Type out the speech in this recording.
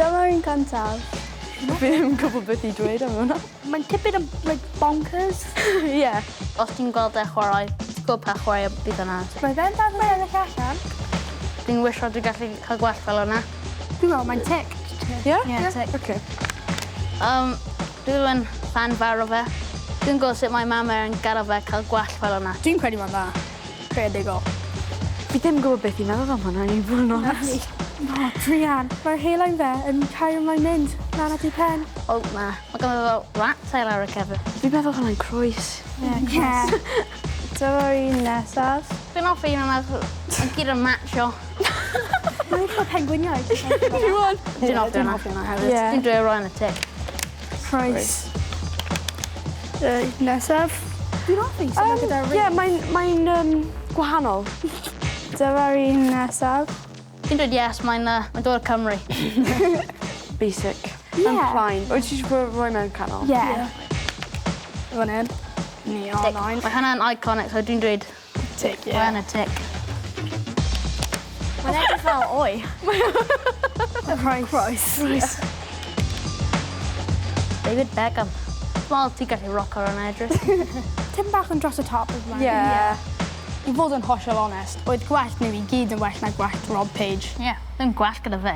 Dyma'r un gyntaf. Fi ddim yn gwybod beth i dweud am hwnna. Mae'n tipyn am bonkers. Ie. Os ti'n gweld e chwarae, ti'n gwybod pa chwarae bydd yna. Mae fe'n dad mae'n edrych allan. Dwi'n wisio dwi'n gallu cael gwell fel yna. Dwi'n meddwl mae'n tic. Ie? Ie, tic. Okay. Dwi'n fan fawr o fe. Dwi'n gwybod sut mae mam yn gadael fe cael gwell fel yna. Dwi'n credu mae'n dda. Creadigol. Fi ddim yn gwybod beth i'n meddwl am hwnna, i fod yn onest. O, Drian, mae'r hela'n fe yn cael mae'n mynd. Na'n ati pen. O, na. Mae ganddo fel rat tail ar y cefn. Fi'n meddwl hwnna'n croes. Ie. Dyma'r un nesaf. Dwi'n offi un yma, yn gyd yn matcho. Mae'n cael pengliniau. Iwan. Dwi'n offi hwnna hefyd. Ie. Dwi'n dweud roi yn y tic. Price. Nesaf. Dwi'n offi sy'n gyda ring. Ie, mae'n gwahanol. Dyma'r un nesaf. Dwi'n dweud yes, mae'n dod o Cymru. Basic. Ie. Yn plaen. Wyt ti'n rhoi mewn canol? Ie. Fan hyn. Neon. Mae hynna'n iconic, so dwi'n dweud Tic, roi yn y tic. Mae'n edrych fel oi. Price. David Beckham. Wel, ti'n gallu rock ar yn edrych. Tim bach yn dros y top of mine. Ie. I fod yn hollol onest, oedd gwell nhw i gyd yn well na gwell Rob Page. Ie, ddim gwell gyda fe.